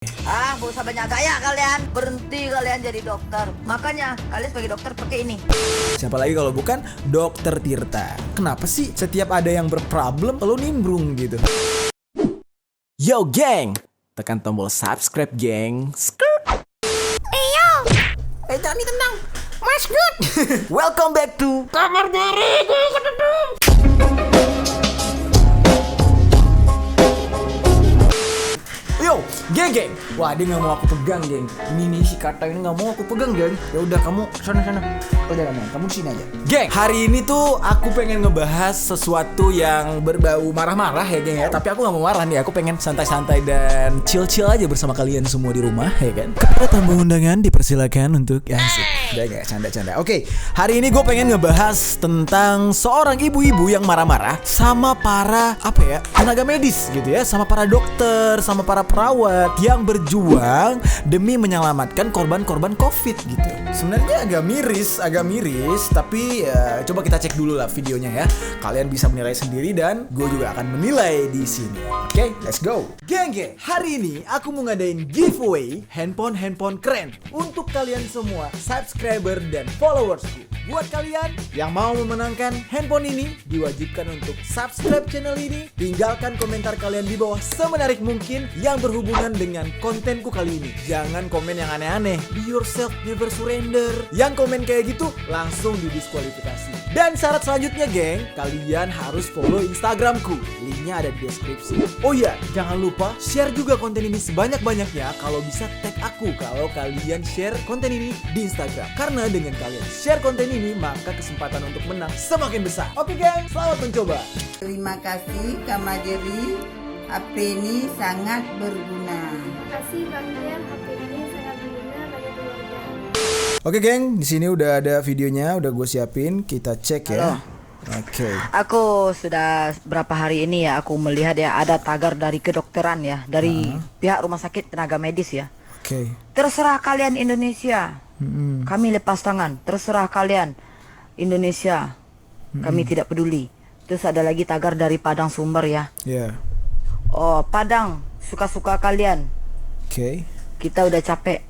Gak usah banyak gaya kalian. Berhenti kalian jadi dokter. Makanya kalian sebagai dokter pakai ini. Siapa lagi kalau bukan Dokter Tirta. Kenapa sih setiap ada yang berproblem lo nimbrung gitu? Yo geng, tekan tombol subscribe geng. Johnny tenang. Mas good. Welcome back to Kamar diri gue keduduk. Yo, geng. Wah, dia nggak mau aku pegang, geng. Ini nih si kata ini nggak mau aku pegang, geng. Ya udah kamu sana. Udah kamu di sini aja. Geng, hari ini tuh aku pengen ngebahas sesuatu yang berbau marah-marah ya, geng ya. Tapi aku nggak mau marah nih. Aku pengen santai-santai dan chill aja bersama kalian semua di rumah, ya kan. Kepada tamu undangan dipersilakan untuk asik. Udah nggak canda. Oke, hari ini gue pengen ngebahas tentang seorang ibu-ibu yang marah-marah sama para tenaga medis gitu ya, sama para dokter, sama para perawat yang berjuang demi menyelamatkan korban-korban COVID gitu. Sebenarnya agak miris, tapi coba kita cek dulu lah videonya ya. Kalian bisa menilai sendiri dan gue juga akan menilai di sini. Oke, let's go. Geng, hari ini aku mau ngadain giveaway handphone keren untuk kalian semua subscriber dan followersku. Buat kalian yang mau memenangkan handphone ini, diwajibkan untuk subscribe channel ini, tinggalkan komentar kalian di bawah semenarik mungkin yang berhubungan dengan kontenku kali ini. Jangan komen yang aneh-aneh. Be yourself, never surrender. Yang komen kayak gitu langsung didiskualifikasi. Dan syarat selanjutnya, geng, kalian harus follow Instagramku. Linknya ada di deskripsi. Oh iya, jangan lupa share juga konten ini sebanyak-banyaknya. Kalau bisa tag aku kalau kalian share konten ini di Instagram. Karena dengan kalian share konten ini, maka kesempatan untuk menang semakin besar. Oke, geng, selamat mencoba. Terima kasih Kak Majeri, HP ini sangat berguna. Terima kasih Kak Mian, HP ini sangat berguna bagi keluarga. Oke, geng, di sini udah ada videonya, udah gue siapin. Kita cek ya. Oke. Aku sudah berapa hari ini ya aku melihat ya ada tagar dari kedokteran ya, dari pihak rumah sakit tenaga medis ya. Oke. Terserah kalian Indonesia. Kami lepas tangan. Terserah kalian Indonesia. Kami tidak peduli. Terus ada lagi tagar dari Padang Sumber ya. Ya. Oh, Padang, suka-suka kalian. Oke. Kita udah capek.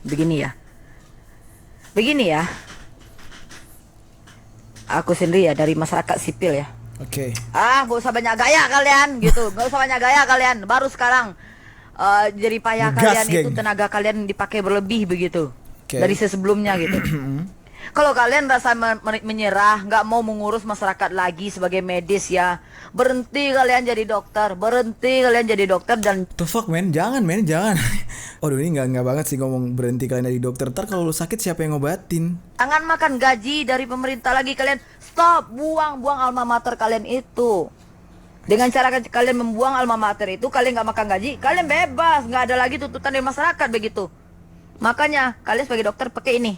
Begini ya. Aku sendiri ya dari masyarakat sipil ya. Oke. Gak usah banyak gaya kalian gitu. Gak usah banyak gaya kalian. Baru sekarang jadi payah Ngegas, kalian geng. itu tenaga kalian dipakai berlebih begitu. Oke. Dari sebelumnya gitu. Kalau kalian rasa menyerah, nggak mau mengurus masyarakat lagi sebagai medis ya, berhenti kalian jadi dokter, dan The fuck, men? Jangan. Aduh, ini nggak banget sih ngomong berhenti kalian dari dokter. Ntar kalau lu sakit siapa yang ngobatin? jangan makan gaji dari pemerintah lagi kalian. Stop, buang alma mater kalian itu. Dengan cara kalian membuang alma mater itu, kalian nggak makan gaji, kalian bebas, nggak ada lagi tuntutan dari masyarakat begitu. Makanya kalian sebagai dokter pakai ini.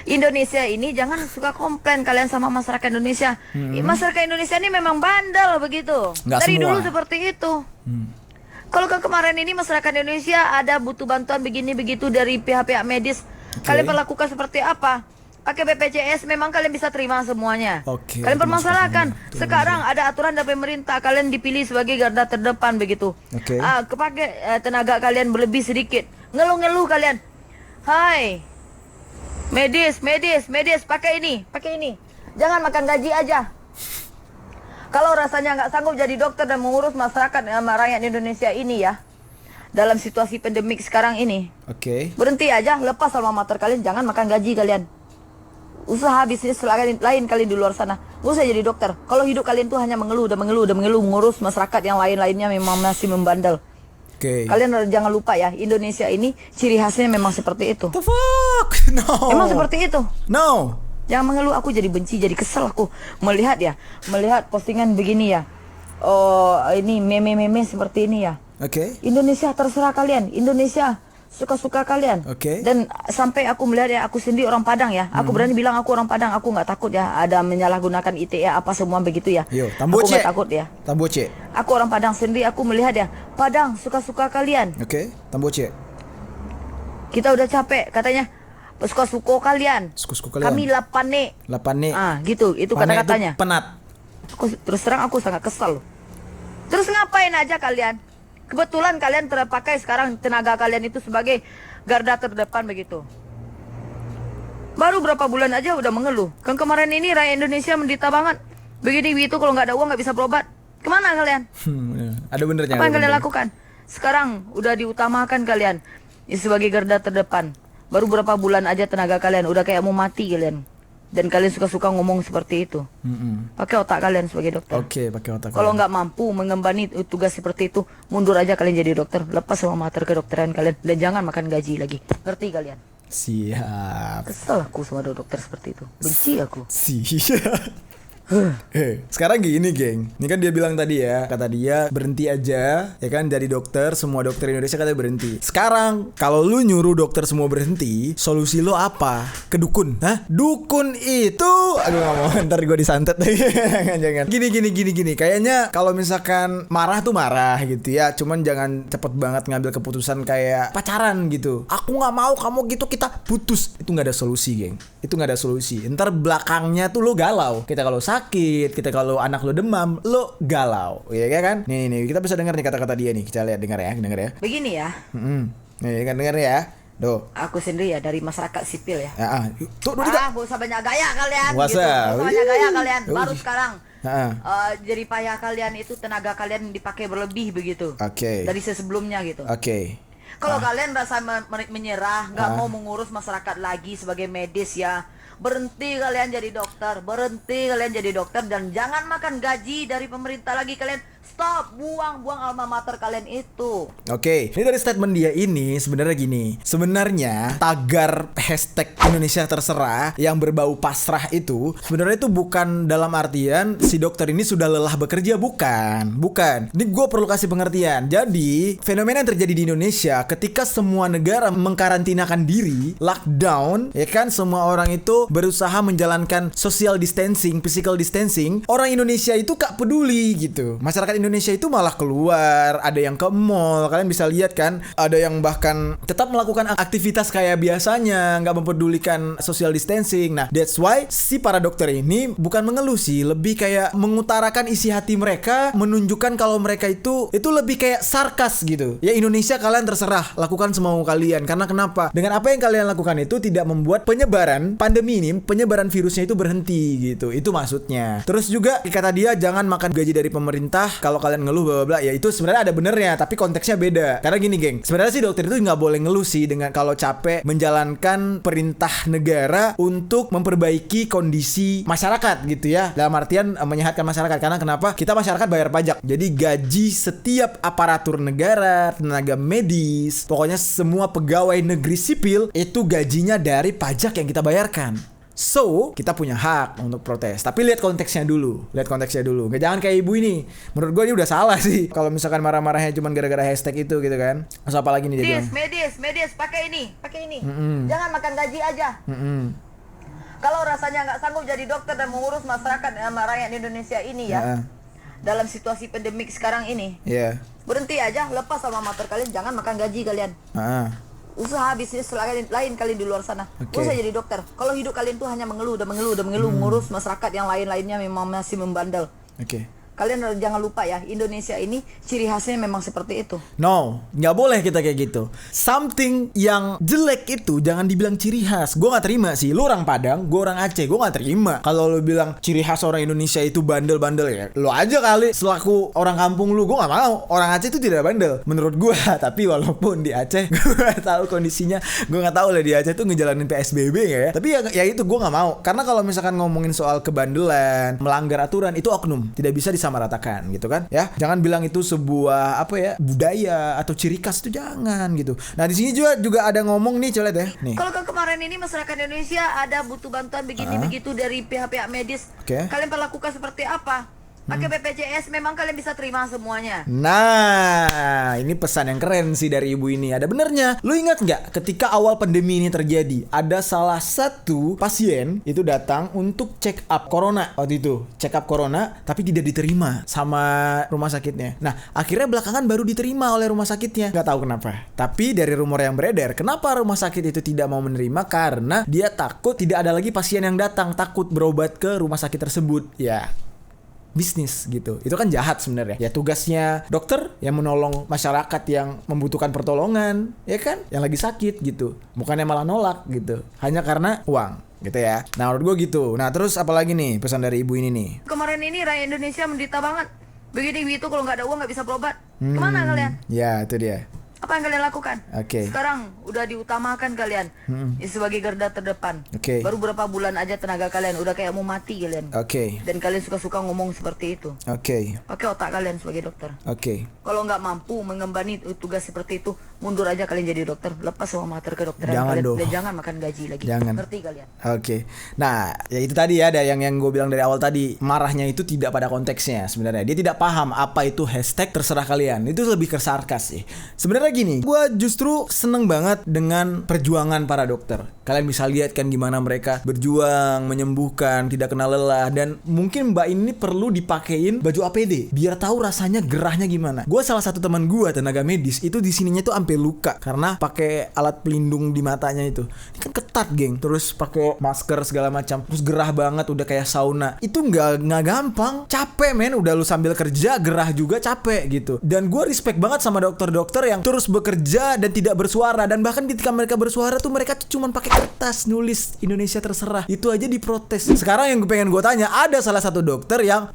Indonesia ini jangan suka komplain kalian sama masyarakat Indonesia. Masyarakat Indonesia ini memang bandel begitu. Nggak Dari semua. dulu seperti itu. Kalau kemarin ini masyarakat Indonesia ada butuh bantuan begini begitu dari pihak-pihak medis, kalian perlakukan seperti apa? Pakai BPJS memang kalian bisa terima semuanya. Oke, Kalian itu permasalahkan. maksudnya. Sekarang ada aturan dari pemerintah, kalian dipilih sebagai garda terdepan begitu. Oke. Tenaga kalian berlebih sedikit. Ngeluh kalian. Hai. Medis, pakai ini. Jangan makan gaji aja. Kalau rasanya nggak sanggup jadi dokter dan mengurus masyarakat rakyat Indonesia ini ya, dalam situasi pandemik sekarang ini, Oke. berhenti aja, lepas alma mater kalian, jangan makan gaji kalian. Usaha bisnis lain kali di luar sana. Nggak usah jadi dokter. Kalau hidup kalian tuh hanya mengeluh, mengurus masyarakat yang lainnya memang masih membandel. Oke. Kalian jangan lupa ya, Indonesia ini ciri khasnya memang seperti itu. The fuck? No. Emang seperti itu. No. Jangan mengeluh, aku jadi benci, jadi kesel aku melihat postingan begini ya. Oh, ini meme seperti ini ya. Oke. Indonesia terserah kalian, Indonesia suka-suka kalian. Oke. Dan sampai aku melihat ya, aku sendiri orang Padang ya. Aku berani bilang aku orang Padang, aku nggak takut ya ada menyalahgunakan ITE apa semua begitu ya. Yo, aku Tamboce. nggak takut ya. Tamboce. Aku orang Padang sendiri, aku melihat ya, Padang suka-suka kalian. Oke. Tamboce. Kita udah capek katanya. Suka-suka kalian. Suku-suku kalian. Kami lapane. Lapane. Gitu, itu Pane kata-katanya. itu penat. Terus terang aku sangat kesal. Terus ngapain aja kalian? Kebetulan kalian terpakai sekarang tenaga kalian itu sebagai garda terdepan begitu. Baru berapa bulan aja udah mengeluh. Kan kemarin ini rakyat Indonesia menderita banget. Begini begitu kalau nggak ada uang nggak bisa berobat. Kemana kalian? Ada benernya. Apa yang kalian lakukan? Sekarang udah diutamakan kalian sebagai garda terdepan. Baru berapa bulan aja tenaga kalian udah kayak mau mati kalian. Dan kalian suka-suka ngomong seperti itu. Pakai otak kalian sebagai dokter. Oke, pakai otak. Kalau nggak mampu mengembani tugas seperti itu, mundur aja kalian jadi dokter. Lepas sama mater kedokteran kalian dan jangan makan gaji lagi. Ngerti kalian? Siap. Kesel aku sama dokter seperti itu. Benci aku. Siap. Sekarang gini geng, ini kan dia bilang tadi ya, kata dia berhenti aja, ya kan, dari dokter, semua dokter Indonesia katanya berhenti. Sekarang kalau lu nyuruh dokter semua berhenti, solusi lu apa? Ke dukun? Hah? Dukun itu, aduh gak mau, ntar gue disantet. Jangan. Gini. Kayaknya kalau misalkan marah tuh marah gitu ya, cuman jangan cepet banget ngambil keputusan kayak pacaran gitu. Aku nggak mau kamu gitu, kita putus. Itu nggak ada solusi geng. Itu nggak ada solusi. Ntar belakangnya tuh lo galau. Kita kalau sakit, kita kalau anak lo demam, lo galau, ya kan? Nih, kita bisa dengar nih kata-kata dia nih. Kita lihat, dengar ya. Begini ya. Nih kan dengar ya. Doh. Aku sendiri ya dari masyarakat sipil ya. Tuh, Gak usah banyak gaya kalian. Nggak Gitu. usah. Nggak usah banyak gaya kalian. Wih. Baru sekarang. Heeh. Jadi payah kalian itu tenaga kalian dipakai berlebih begitu. Oke. Dari sebelumnya gitu. Oke. Kalau kalian rasa menyerah, nggak mau mengurus masyarakat lagi sebagai medis ya, berhenti kalian jadi dokter, dan jangan makan gaji dari pemerintah lagi kalian. Stop, buang alma mater kalian itu. Oke, ini dari statement dia ini sebenarnya gini. Sebenarnya tagar hashtag Indonesia terserah yang berbau pasrah itu sebenarnya itu bukan dalam artian si dokter ini sudah lelah bekerja, bukan. Ini gue perlu kasih pengertian. Jadi fenomena yang terjadi di Indonesia ketika semua negara mengkarantinakan diri, lockdown, ya kan, semua orang itu berusaha menjalankan social distancing, physical distancing. Orang Indonesia itu gak peduli gitu. Masyarakat Indonesia itu malah keluar, ada yang ke mall, kalian bisa lihat kan, ada yang bahkan tetap melakukan aktivitas kayak biasanya, nggak mempedulikan social distancing. Nah, that's why si para dokter ini bukan mengeluh sih, lebih kayak mengutarakan isi hati mereka, menunjukkan kalau mereka itu lebih kayak sarkas gitu. Ya Indonesia kalian terserah, lakukan semau kalian. Karena kenapa? Dengan apa yang kalian lakukan itu tidak membuat penyebaran pandemi ini, penyebaran virusnya itu berhenti gitu. Itu maksudnya. Terus juga kata dia jangan makan gaji dari pemerintah. Kalau kalian ngeluh bla bla bla, ya itu sebenarnya ada benernya, tapi konteksnya beda. Karena gini geng, sebenarnya sih dokter itu nggak boleh ngeluh sih dengan kalau capek menjalankan perintah negara untuk memperbaiki kondisi masyarakat gitu ya, dalam artian menyehatkan masyarakat. Karena kenapa? Kita masyarakat bayar pajak, jadi gaji setiap aparatur negara, tenaga medis, pokoknya semua pegawai negeri sipil itu gajinya dari pajak yang kita bayarkan. So, kita punya hak untuk protes. Tapi lihat konteksnya dulu. Nggak, jangan kayak ibu ini. Menurut gue ini udah salah sih. Kalau misalkan marah-marahnya cuma gara-gara hashtag itu gitu kan. Terus apa lagi nih dia bilang? Medis, pakai ini. Jangan makan gaji aja. Kalau rasanya nggak sanggup jadi dokter dan mengurus masyarakat rakyat Indonesia ini ya, dalam situasi pandemik sekarang ini, berhenti aja, lepas sama mater kalian, jangan makan gaji kalian. Usaha bisnis lain kali di luar sana. Gak usah jadi dokter. Kalau hidup kalian tuh hanya mengeluh, ngurus masyarakat yang lainnya memang masih membandel. Kalian jangan lupa ya, Indonesia ini ciri khasnya memang seperti itu. No, nggak boleh kita kayak gitu. Something yang jelek itu jangan dibilang ciri khas. Gue nggak terima sih. Lu orang Padang, gue orang Aceh, gue nggak terima. Kalau lu bilang ciri khas orang Indonesia itu bandel-bandel, ya lu aja kali selaku orang kampung lu. Gue nggak mau. Orang Aceh itu tidak bandel, menurut gue. Tapi walaupun di Aceh, gue nggak tahu kondisinya. Gue nggak tahu lah di Aceh tuh ngejalanin PSBB nggak ya. Tapi ya itu gue nggak mau. Karena kalau misalkan ngomongin soal kebandelan, melanggar aturan, itu oknum. Tidak bisa disamaratakan gitu kan ya. Jangan bilang itu sebuah apa ya, budaya atau ciri khas, itu jangan gitu. Nah di sini juga ada ngomong nih, coba lihat ya nih. Kalau kemarin ini masyarakat Indonesia ada butuh bantuan begini begitu dari pihak-pihak medis, kalian perlakukan seperti apa? Pakai BPJS, memang kalian bisa terima semuanya. Nah, ini pesan yang keren sih dari ibu ini. Ada benernya. Lu ingat nggak ketika awal pandemi ini terjadi, ada salah satu pasien itu datang untuk check up corona waktu itu. Check up corona, tapi tidak diterima sama rumah sakitnya. Nah, akhirnya belakangan baru diterima oleh rumah sakitnya. Nggak tahu kenapa. Tapi dari rumor yang beredar, kenapa rumah sakit itu tidak mau menerima? Karena dia takut tidak ada lagi pasien yang datang, takut berobat ke rumah sakit tersebut. Ya. bisnis gitu. Itu kan jahat sebenarnya. Ya tugasnya dokter yang menolong masyarakat yang membutuhkan pertolongan, ya kan? Yang lagi sakit gitu. Bukannya malah nolak gitu. Hanya karena uang gitu ya. Nah menurut gue gitu. Nah terus apalagi nih pesan dari ibu ini nih? Kemarin ini rakyat Indonesia menderita banget. Begini begitu kalau nggak ada uang nggak bisa berobat. Kemana kalian? Ya itu dia. Apa yang kalian lakukan? Oke. Sekarang udah diutamakan kalian sebagai garda terdepan. Oke. Baru berapa bulan aja tenaga kalian udah kayak mau mati kalian. Oke. Dan kalian suka-suka ngomong seperti itu. Oke. Pakai otak kalian sebagai dokter. Oke. Kalau nggak mampu mengembani tugas seperti itu, mundur aja kalian jadi dokter. Lepas semua mater ke dokteran Jangan kalian. dong. Dan jangan makan gaji lagi. Jangan. Ngerti kalian? Oke. Nah, ya itu tadi ya, ada yang gue bilang dari awal tadi, marahnya itu tidak pada konteksnya sebenarnya. Dia tidak paham apa itu hashtag terserah kalian. Itu lebih ke sarkas sih. Sebenarnya gini, gue justru seneng banget dengan perjuangan para dokter. Kalian bisa lihat kan gimana mereka berjuang, menyembuhkan, tidak kenal lelah, dan mungkin mbak ini perlu dipakein baju APD biar tahu rasanya gerahnya gimana. Gue salah satu teman gue tenaga medis itu di sininya tuh sampai luka karena pakai alat pelindung di matanya itu. Ini kan ketat, geng. Terus pakai masker segala macam. Terus gerah banget, udah kayak sauna. Itu nggak gampang. Capek men, udah lu sambil kerja gerah juga capek gitu. Dan gue respect banget sama dokter-dokter yang terus bekerja dan tidak bersuara, dan bahkan ketika mereka bersuara tuh mereka tuh cuman pakai kertas nulis Indonesia terserah. Itu aja diprotes. Sekarang yang pengen gue tanya, ada salah satu dokter yang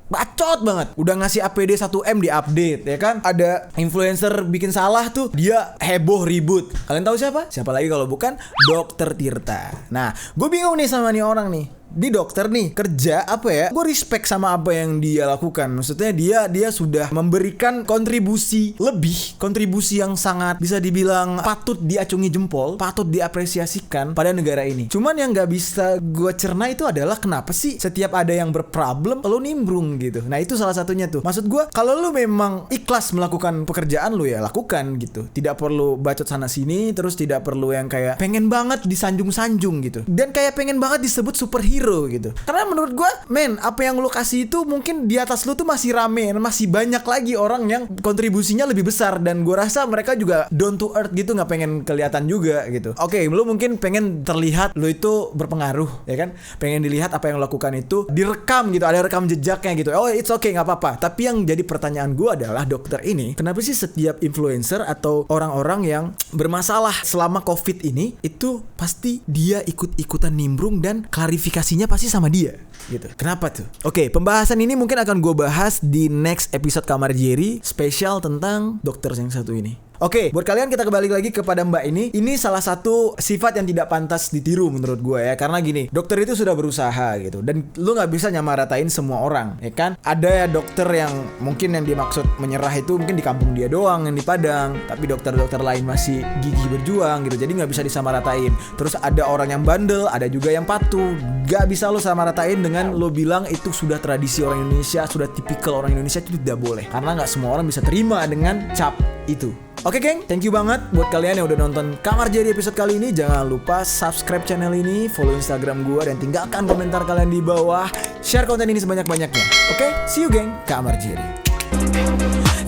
bacot banget, udah ngasih APD 1M di update ya kan. Ada influencer bikin salah tuh, dia heboh ribut. Kalian tahu siapa? Siapa lagi kalau bukan Dokter Tirta. Nah, gue bingung nih sama nih orang nih. Di dokter nih kerja apa ya? Gue respect sama apa yang dia lakukan. Maksudnya dia sudah memberikan kontribusi lebih, kontribusi yang sangat bisa dibilang patut diacungi jempol, patut diapresiasikan pada negara ini. Cuman yang nggak bisa gue cerna itu adalah kenapa sih setiap ada yang berproblem lo nimbrung gitu. Nah itu salah satunya tuh. Maksud gue kalau lo memang ikhlas melakukan pekerjaan lo ya lakukan gitu. Tidak perlu bacot sana sini, terus tidak perlu yang kayak pengen banget disanjung-sanjung gitu. Dan kayak pengen banget disebut superhero gitu. Karena menurut gue, men, apa yang lu kasih itu mungkin di atas lu tuh masih rame, masih banyak lagi orang yang kontribusinya lebih besar, dan gue rasa mereka juga down to earth gitu, nggak pengen kelihatan juga gitu. Oke, lu mungkin pengen terlihat lu itu berpengaruh, ya kan? Pengen dilihat apa yang lu lakukan itu direkam gitu, ada rekam jejaknya gitu. Oh, it's okay, nggak apa-apa. Tapi yang jadi pertanyaan gue adalah dokter ini, kenapa sih setiap influencer atau orang-orang yang bermasalah selama COVID ini itu pasti dia ikut-ikutan nimbrung dan klarifikasinya pasti sama dia gitu. Kenapa tuh? Oke, pembahasan ini mungkin akan gue bahas di next episode Kamar Jerry spesial tentang dokter yang satu ini. Oke, buat kalian kita kembali lagi kepada mbak ini. Ini salah satu sifat yang tidak pantas ditiru menurut gue ya. Karena gini, dokter itu sudah berusaha gitu. Dan lu gak bisa nyamaratain semua orang, ya kan? Ada ya dokter yang mungkin yang dimaksud menyerah itu mungkin di kampung dia doang, yang di Padang. Tapi dokter-dokter lain masih gigih berjuang gitu. Jadi gak bisa disamaratain. Terus ada orang yang bandel, ada juga yang patuh. Gak bisa lu samaratain dengan lu bilang itu sudah tradisi orang Indonesia, sudah tipikal orang Indonesia. Itu tidak boleh. Karena gak semua orang bisa terima dengan cap itu. Oke geng, thank you banget buat kalian yang udah nonton Kamar Jerry episode kali ini. Jangan lupa subscribe channel ini, follow Instagram gue, dan tinggalkan komentar kalian di bawah. Share konten ini sebanyak-banyaknya. Oke, see you geng, Kamar Jerry.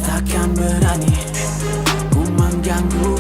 Takkan berani ku mengganggu